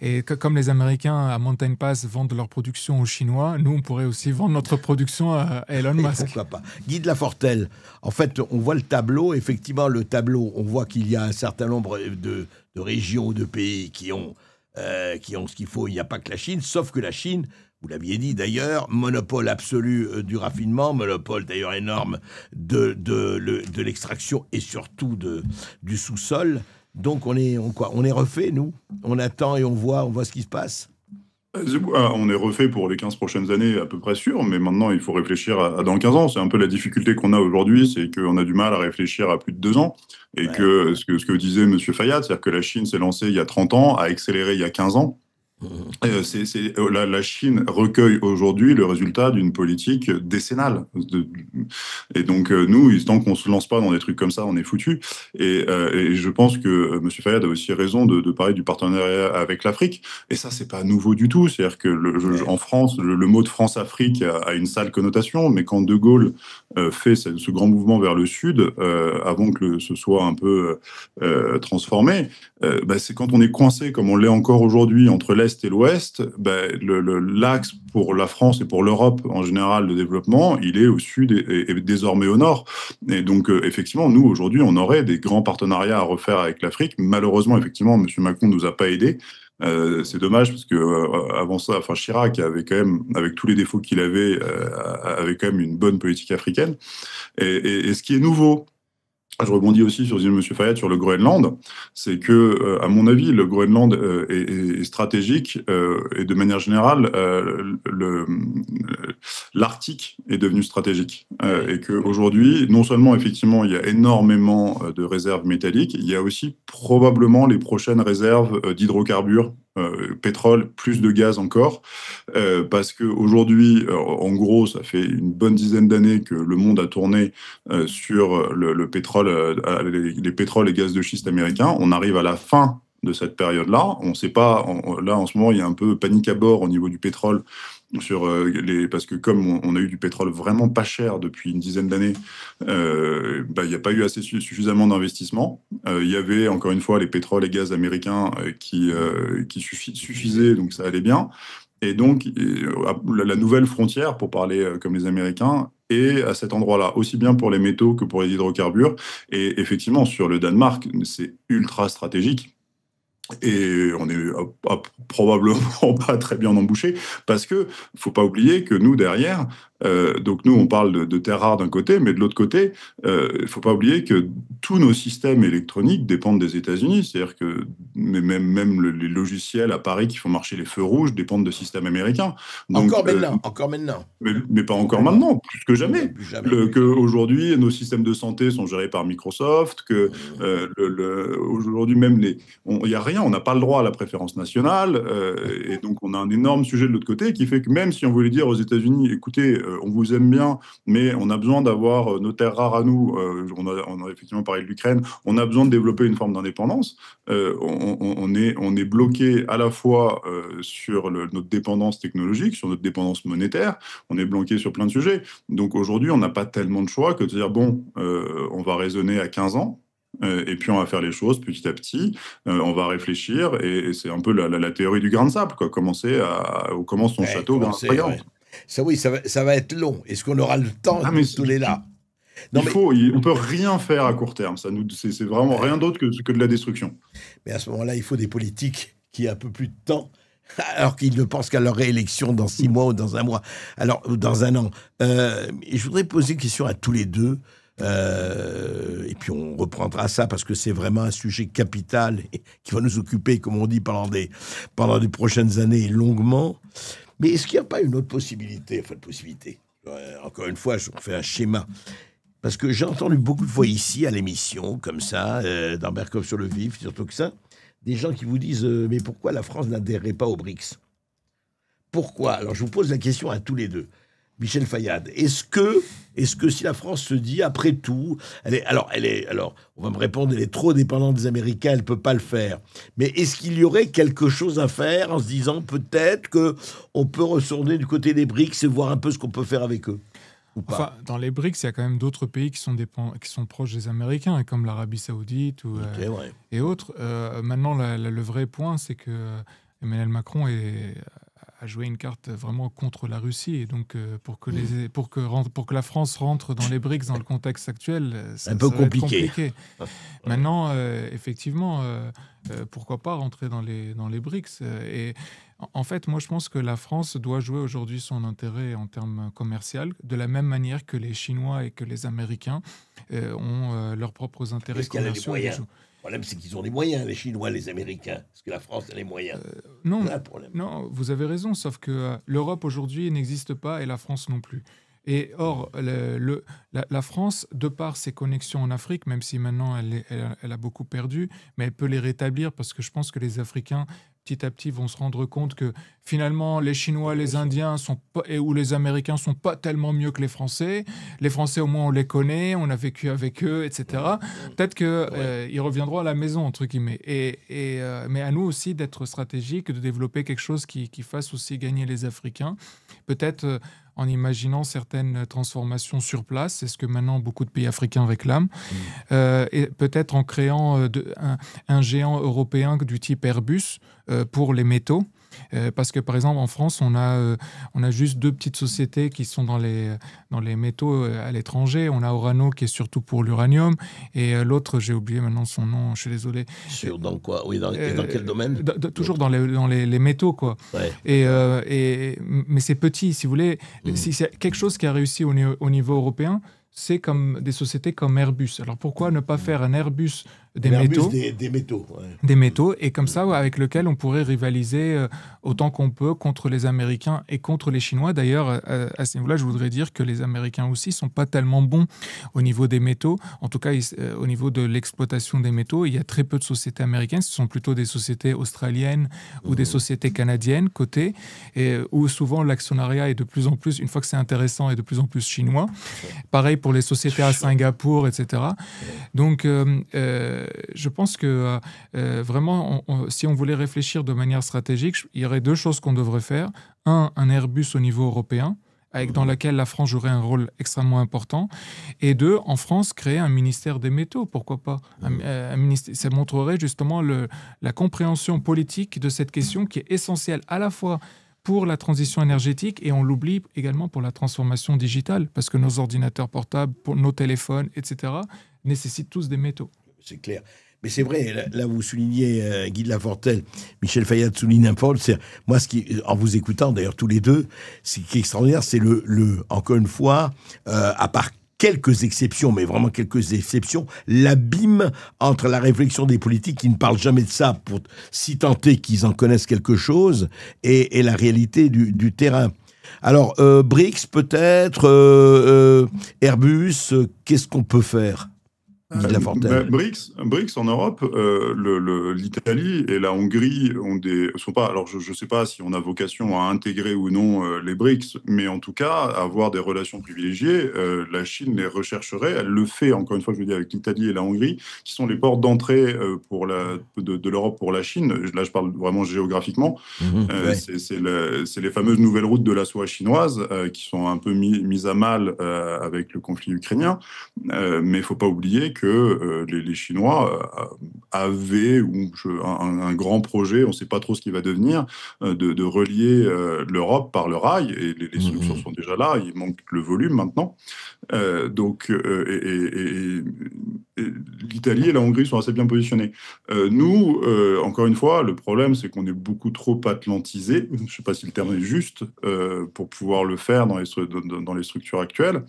Et comme les Américains à Mountain Pass vendent leur production aux Chinois, nous, on pourrait aussi vendre notre production à Elon Musk. Pourquoi pas. Guy de Lafortelle, en fait, on voit le tableau. Effectivement, le tableau, on voit qu'il y a un certain nombre de régions ou de pays qui ont ce qu'il faut. Il n'y a pas que la Chine, sauf que la Chine... Vous l'aviez dit d'ailleurs, monopole absolu du raffinement, monopole d'ailleurs énorme de l'extraction et surtout du sous-sol. Donc on est refait, nous. On attend et on voit ce qui se passe. On est refait pour les 15 prochaines années, à peu près sûr, mais maintenant il faut réfléchir à dans 15 ans. C'est un peu la difficulté qu'on a aujourd'hui, c'est qu'on a du mal à réfléchir à plus de 2 ans. Et que ce que disait M. Fayad, c'est-à-dire que la Chine s'est lancée il y a 30 ans, a accéléré il y a 15 ans. La Chine recueille aujourd'hui le résultat d'une politique décennale. Et donc, nous, tant qu'on ne se lance pas dans des trucs comme ça, on est foutus. Et je pense que M. Fayad a aussi raison de parler du partenariat avec l'Afrique. Et ça, c'est pas nouveau du tout. C'est-à-dire que en France, le mot de France-Afrique a une sale connotation, mais quand De Gaulle fait ce grand mouvement vers le sud, avant que ce soit un peu transformé, c'est quand on est coincé, comme on l'est encore aujourd'hui, entre l'Est et l'Ouest, l'axe pour la France et pour l'Europe en général de développement, il est au sud et désormais au nord. Et donc, effectivement, nous, aujourd'hui, on aurait des grands partenariats à refaire avec l'Afrique. Malheureusement, effectivement, M. Macron ne nous a pas aidés. C'est dommage parce que avant ça, Chirac avait quand même, avec tous les défauts qu'il avait quand même une bonne politique africaine. Et ce qui est nouveau, je rebondis aussi sur M. Fayad sur le Groenland, c'est que, à mon avis, le Groenland est stratégique et de manière générale, l'Arctique est devenu stratégique. Et qu'aujourd'hui, non seulement, effectivement, il y a énormément de réserves métalliques, il y a aussi probablement les prochaines réserves d'hydrocarbures, pétrole, plus de gaz encore, parce qu'aujourd'hui, en gros, ça fait une bonne dizaine d'années que le monde a tourné sur le pétrole, les pétroles et gaz de schiste américains. On arrive à la fin de cette période-là. On ne sait pas, là en ce moment, il y a un peu panique à bord au niveau du pétrole, parce que comme on a eu du pétrole vraiment pas cher depuis une dizaine d'années, il n'y a pas eu suffisamment d'investissement. Il y avait encore une fois les pétroles et gaz américains qui suffisaient, donc ça allait bien. Et donc la nouvelle frontière, pour parler comme les Américains, est à cet endroit-là, aussi bien pour les métaux que pour les hydrocarbures. Et effectivement, sur le Danemark, c'est ultra stratégique. Et on n'est probablement pas très bien embouché, parce que faut pas oublier que nous, derrière, donc nous, on parle de terres rares d'un côté, mais de l'autre côté, faut pas oublier que tous nos systèmes électroniques dépendent des États-Unis. C'est-à-dire que même les logiciels à Paris qui font marcher les feux rouges dépendent de systèmes américains. Donc, encore maintenant. Mais pas encore maintenant, plus que jamais. Qu'aujourd'hui, nos systèmes de santé sont gérés par Microsoft, que aujourd'hui même, il n'y a rien, on n'a pas le droit à la préférence nationale, et donc on a un énorme sujet de l'autre côté qui fait que même si on voulait dire aux États-Unis, écoutez, on vous aime bien, mais on a besoin d'avoir nos terres rares à nous, on a effectivement parlé de l'Ukraine, on a besoin de développer une forme d'indépendance, on est bloqué à la fois sur notre dépendance technologique, sur notre dépendance monétaire, on est bloqué sur plein de sujets. Donc aujourd'hui, on n'a pas tellement de choix que de dire, bon, on va raisonner à 15 ans, et puis on va faire les choses petit à petit, on va réfléchir, et c'est un peu la théorie du grain de sable, quoi. On commence son château grain de sable. Ça, oui, ça va être long. Est-ce qu'on aura le temps de tous les là? On ne peut rien faire à court terme. C'est vraiment rien d'autre que de la destruction. Mais à ce moment-là, il faut des politiques qui aient un peu plus de temps, alors qu'ils ne pensent qu'à leur réélection dans 6 mois ou dans un mois, ou dans un an. Je voudrais poser une question à tous les deux. Et puis on reprendra ça parce que c'est vraiment un sujet capital et qui va nous occuper, comme on dit, pendant des prochaines années longuement. Mais est-ce qu'il n'y a pas une autre possibilité, encore une fois, je fais un schéma, parce que j'ai entendu beaucoup de fois ici à l'émission, comme ça, dans Berkov sur le vif, surtout que ça, des gens qui vous disent mais pourquoi la France n'adhérait pas aux BRICS? Pourquoi? Alors je vous pose la question à tous les deux. Michel Fayad, est-ce que si la France se dit, après tout, on va me répondre, elle est trop dépendante des Américains, elle ne peut pas le faire. Mais est-ce qu'il y aurait quelque chose à faire en se disant peut-être qu'on peut retourner du côté des BRICS et voir un peu ce qu'on peut faire avec eux? Enfin, dans les BRICS, il y a quand même d'autres pays qui sont proches des Américains, comme l'Arabie Saoudite et autres. Maintenant, le vrai point, c'est que Emmanuel Macron a joué une carte vraiment contre la Russie, et donc pour que la France rentre dans les BRICS dans le contexte actuel, c'est un peu compliqué. Maintenant, effectivement, pourquoi pas rentrer dans les BRICS, et en fait, moi je pense que la France doit jouer aujourd'hui son intérêt en termes commerciaux, de la même manière que les Chinois et que les Américains ont leurs propres intérêts commerciaux. Le problème, c'est qu'ils ont les moyens, les Chinois, les Américains. Est-ce que la France a les moyens? Non, vous avez raison, sauf que l'Europe aujourd'hui n'existe pas et la France non plus. Et or, la France, de par ses connexions en Afrique, même si maintenant elle a beaucoup perdu, mais elle peut les rétablir parce que je pense que les Africains, petit à petit, vont se rendre compte que finalement, les Chinois, les Indiens ou les Américains sont pas tellement mieux que les Français. Les Français, au moins, on les connaît, on a vécu avec eux, etc. Peut-être qu'ils reviendront à la maison, entre guillemets. Mais à nous aussi d'être stratégiques, de développer quelque chose qui fasse aussi gagner les Africains. Peut-être en imaginant certaines transformations sur place, c'est ce que maintenant beaucoup de pays africains réclament, et peut-être en créant un géant européen du type Airbus pour les métaux. Parce que, par exemple, en France, on a juste 2 petites sociétés qui sont dans les métaux à l'étranger. On a Orano, qui est surtout pour l'uranium, et l'autre, j'ai oublié maintenant son nom, je suis désolé. Dans quoi? Oui, dans quel domaine? Toujours dans les métaux, quoi. Ouais. Mais c'est petit, si vous voulez. Si c'est quelque chose qui a réussi au niveau européen, c'est comme des sociétés comme Airbus. Alors pourquoi ne pas faire un Airbus des métaux, des métaux, ouais. Des métaux, et comme ça, avec lequel on pourrait rivaliser autant qu'on peut contre les Américains et contre les Chinois. D'ailleurs, à ce niveau-là, je voudrais dire que les Américains aussi ne sont pas tellement bons au niveau des métaux. En tout cas, au niveau de l'exploitation des métaux, il y a très peu de sociétés américaines. Ce sont plutôt des sociétés australiennes ou des sociétés canadiennes cotées, où souvent l'actionnariat est de plus en plus, une fois que c'est intéressant, est de plus en plus chinois. Pareil pour les sociétés à Singapour, etc. Donc, je pense que vraiment, si on voulait réfléchir de manière stratégique, il y aurait 2 choses qu'on devrait faire. Un Airbus au niveau européen, dans laquelle la France jouerait un rôle extrêmement important. Et 2, en France, créer un ministère des métaux, pourquoi pas. Un ministère, ça montrerait justement la compréhension politique de cette question qui est essentielle à la fois pour la transition énergétique, et on l'oublie également pour la transformation digitale, parce que nos ordinateurs portables, pour nos téléphones, etc., nécessitent tous des métaux. C'est clair. Mais c'est vrai, là vous soulignez Guy de Lafortelle, Michel Fayad souligne un point. Moi, en vous écoutant d'ailleurs tous les deux, ce qui est extraordinaire, c'est encore une fois, à part quelques exceptions, mais vraiment quelques exceptions, l'abîme entre la réflexion des politiques qui ne parlent jamais de ça pour si tenter qu'ils en connaissent quelque chose et la réalité du terrain. Alors, BRICS peut-être, Airbus, qu'est-ce qu'on peut faire ? BRICS en Europe, l'Italie et la Hongrie sont pas. Alors je ne sais pas si on a vocation à intégrer ou non les BRICS, mais en tout cas avoir des relations privilégiées. La Chine les rechercherait. Elle le fait encore une fois, je veux dire, avec l'Italie et la Hongrie, qui sont les portes d'entrée de l'Europe pour la Chine. Là, je parle vraiment géographiquement. C'est les fameuses nouvelles routes de la soie chinoise qui sont un peu mises à mal avec le conflit ukrainien. Mais il ne faut pas oublier que les Chinois avaient un grand projet, on ne sait pas trop ce qui va devenir, de relier l'Europe par le rail, et les solutions sont déjà là, il manque le volume maintenant. Donc, l'Italie et la Hongrie sont assez bien positionnés. Nous, encore une fois, le problème, c'est qu'on est beaucoup trop atlantisés, je ne sais pas si le terme est juste, pour pouvoir le faire dans les structures actuelles.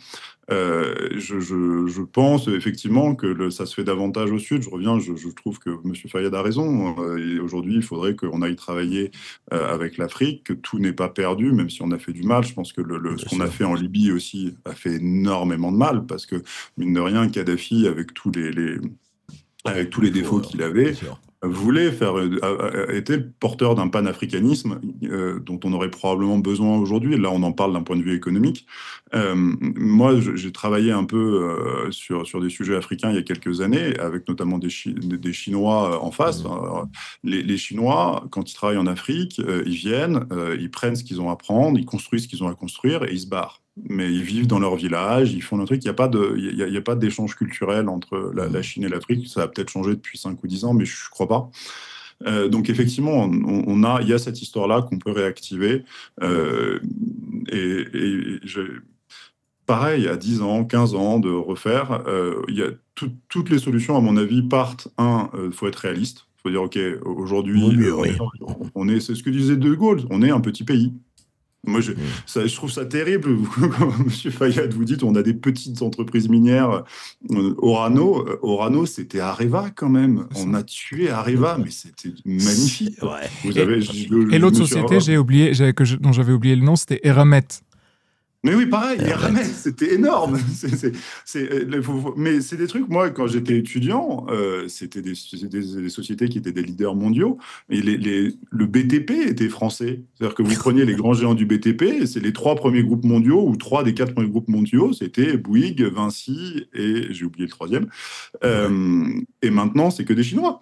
Je pense effectivement que ça se fait davantage au sud. Je trouve que M. Fayad a raison. Aujourd'hui, il faudrait qu'on aille travailler avec l'Afrique, que tout n'est pas perdu, même si on a fait du mal. Je pense que ce qu'on a fait en Libye aussi a fait énormément de mal, parce que, mine de rien, Kadhafi, avec tous les défauts qu'il avait, était porteur d'un panafricanisme dont on aurait probablement besoin aujourd'hui. Là, on en parle d'un point de vue économique. Moi, j'ai travaillé un peu sur des sujets africains il y a quelques années, avec notamment des Chinois en face. Les Chinois, quand ils travaillent en Afrique, ils viennent, ils prennent ce qu'ils ont à prendre, ils construisent ce qu'ils ont à construire et ils se barrent. Mais ils vivent dans leur village, ils font un truc. Il n'y a pas d'échange culturel entre la Chine et l'Afrique. Ça a peut-être changé depuis 5 ou 10 ans, mais je ne crois pas. Donc effectivement, il y a cette histoire-là qu'on peut réactiver. Pareil, à 10 ans, 15 ans, de refaire. Toutes les solutions, à mon avis, partent. Il faut être réaliste. Il faut dire, OK, aujourd'hui, c'est ce que disait De Gaulle, on est un petit pays. Moi, je trouve ça terrible. Monsieur Fayad, vous dites, on a des petites entreprises minières. Orano, c'était Areva quand même. On a tué Areva, mais c'était magnifique. Et l'autre société, dont j'avais oublié le nom, c'était Eramet. Mais oui, pareil, les ramets, c'était énorme. Mais c'est des trucs, moi, quand j'étais étudiant, c'était des sociétés qui étaient des leaders mondiaux. Et le BTP était français. C'est-à-dire que vous preniez les grands géants du BTP, et c'est les 3 premiers groupes mondiaux, ou 3 des 4 premiers groupes mondiaux, c'était Bouygues, Vinci et j'ai oublié le 3e. Et maintenant, c'est que des Chinois.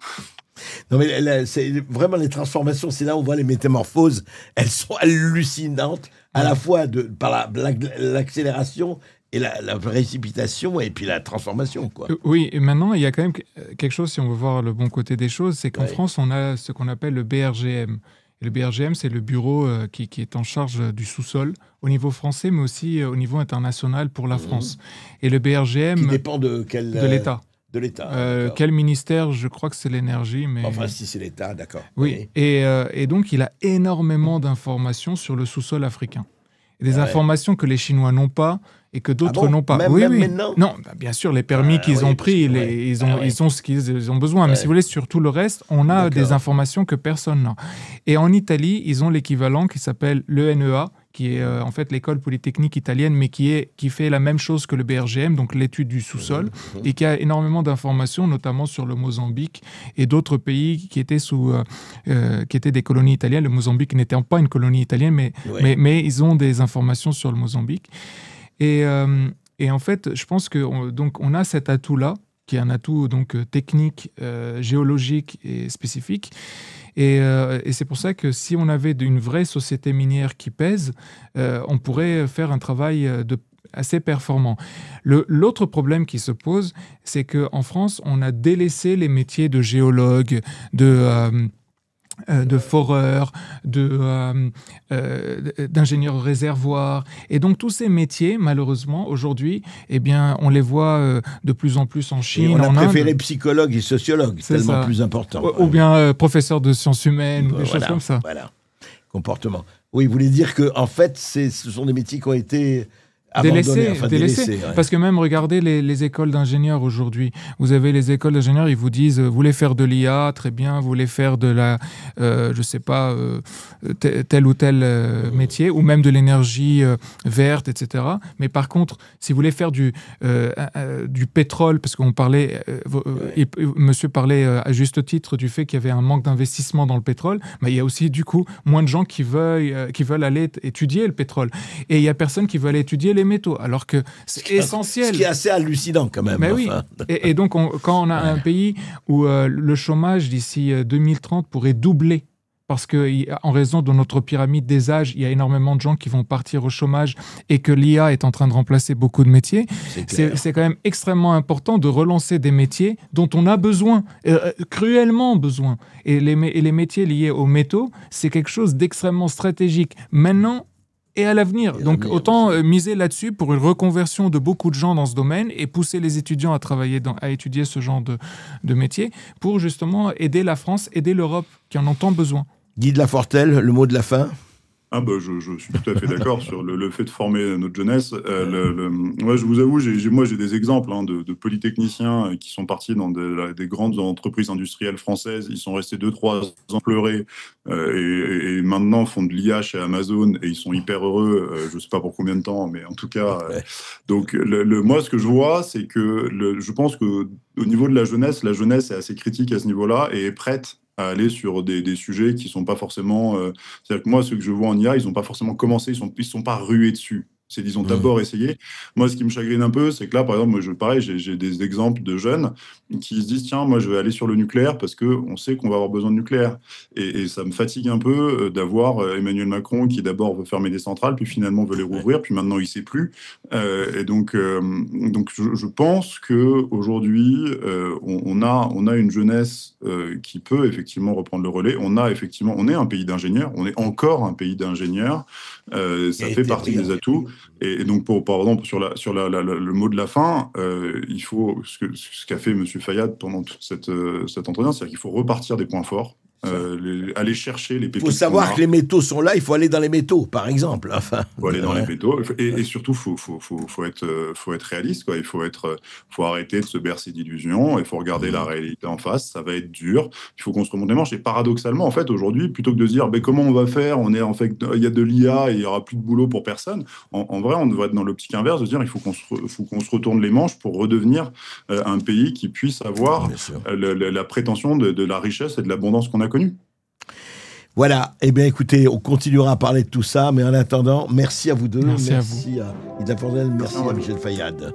Non, mais c'est vraiment les transformations, c'est là où on voit les métamorphoses, elles sont hallucinantes, à la fois par l'accélération et la précipitation, et puis la transformation, quoi. Oui, et maintenant, il y a quand même quelque chose, si on veut voir le bon côté des choses, c'est qu'en France, on a ce qu'on appelle le BRGM. Et le BRGM, c'est le bureau qui est en charge du sous-sol, au niveau français, mais aussi au niveau international pour la France. Et le BRGM... Qui dépend de quel... De l'État. De l'État. Quel ministère? Je crois que c'est l'énergie. Mais... Enfin, si c'est l'État, d'accord. Oui, et donc il a énormément d'informations sur le sous-sol africain. Et des informations que les Chinois n'ont pas et que d'autres n'ont pas. Même maintenant? Non, bien sûr, les permis qu'ils ont pris, ils ont ce qu'ils ont besoin. Mais si vous voulez, sur tout le reste, on a des informations que personne n'a. Et en Italie, ils ont l'équivalent qui s'appelle l'ENEA, qui est en fait l'école polytechnique italienne, mais qui fait la même chose que le BRGM, donc l'étude du sous-sol, et qui a énormément d'informations, notamment sur le Mozambique et d'autres pays qui étaient qui étaient des colonies italiennes. Le Mozambique n'était pas une colonie italienne, mais ils ont des informations sur le Mozambique. Et en fait, je pense qu'on a cet atout-là, qui est un atout donc technique, géologique et spécifique. Et c'est pour ça que si on avait une vraie société minière qui pèse, on pourrait faire un travail assez performant. L'autre problème qui se pose, c'est qu'en France, on a délaissé les métiers de géologue, de foreur, d'ingénieur réservoir. Et donc, tous ces métiers, malheureusement, aujourd'hui, eh bien, on les voit de plus en plus en Chine, en Inde. On a préféré Inde. psychologue et sociologue, c'est tellement plus important. Ou bien professeur de sciences humaines, ou des choses comme ça. Voilà, comportement. Oui, vous voulez dire que en fait, ce sont des métiers qui ont été... Délaissés. Parce que même, regardez les écoles d'ingénieurs aujourd'hui. Vous avez les écoles d'ingénieurs, ils vous disent, vous voulez faire de l'IA, très bien, vous voulez faire de la, je sais pas, tel ou tel métier, ou même de l'énergie verte, etc. Mais par contre, si vous voulez faire du pétrole, parce qu'on parlait, monsieur parlait à juste titre du fait qu'il y avait un manque d'investissement dans le pétrole, mais il y a aussi, du coup, moins de gens qui veulent aller étudier le pétrole. Et il y a personne qui veut aller étudier les métaux, alors que c'est essentiel. Ce qui est assez hallucinant quand même. Mais oui. Et donc, quand on a un pays où le chômage d'ici 2030 pourrait doubler, parce qu'en raison de notre pyramide des âges, il y a énormément de gens qui vont partir au chômage et que l'IA est en train de remplacer beaucoup de métiers, c'est quand même extrêmement important de relancer des métiers dont on a besoin, cruellement besoin. Et les métiers liés aux métaux, c'est quelque chose d'extrêmement stratégique. Maintenant, et à l'avenir. Donc, autant miser là-dessus pour une reconversion de beaucoup de gens dans ce domaine et pousser les étudiants à étudier ce genre de métier pour justement aider la France, aider l'Europe qui en ont tant besoin. Guy de Lafortelle, le mot de la fin? Je suis tout à fait d'accord sur le fait de former notre jeunesse. Moi, je vous avoue, j'ai des exemples de polytechniciens qui sont partis dans des grandes entreprises industrielles françaises. Ils sont restés 2-3 ans pleurés et maintenant font de l'IA chez Amazon et ils sont hyper heureux. Je ne sais pas pour combien de temps, mais en tout cas. Donc, moi, ce que je vois, c'est que je pense qu'au niveau de la jeunesse est assez critique à ce niveau-là et est prête à aller sur des sujets qui sont pas forcément... c'est-à-dire que moi, ceux que je vois en IA, ils n'ont pas forcément commencé, ils sont pas rués dessus. Ils ont d'abord essayé. Moi, ce qui me chagrine un peu, c'est que là, par exemple, j'ai des exemples de jeunes qui se disent, tiens, moi, je vais aller sur le nucléaire parce qu'on sait qu'on va avoir besoin de nucléaire. Et ça me fatigue un peu d'avoir Emmanuel Macron qui d'abord veut fermer des centrales, puis finalement veut les rouvrir, puis maintenant, il ne sait plus. Et donc je pense qu'aujourd'hui, on a une jeunesse qui peut effectivement reprendre le relais. On est un pays d'ingénieurs, on est encore un pays d'ingénieurs. Ça fait partie des atouts. Et donc, par exemple, sur le mot de la fin, il faut ce qu'a fait M. Fayad pendant tout cet entretien, c'est-à-dire qu'il faut repartir des points forts. aller chercher les pépites. Il faut savoir que les métaux sont là, il faut aller dans les métaux, par exemple. Enfin, il faut aller dans les métaux. Et surtout, faut être réaliste, quoi. Il faut arrêter de se bercer d'illusions, il faut regarder la réalité en face, ça va être dur, il faut qu'on se remonte les manches. Et paradoxalement, en fait, aujourd'hui, plutôt que de se dire comment on va faire, il y a de l'IA et il n'y aura plus de boulot pour personne, en vrai, on devrait être dans l'optique inverse, de se dire il faut qu'on se retourne les manches pour redevenir un pays qui puisse avoir la prétention de la richesse et de l'abondance qu'on a connue. Voilà, eh bien écoutez, on continuera à parler de tout ça, mais en attendant, merci à vous deux, merci à vous. À Ida Fordel, merci à Michel Fayad.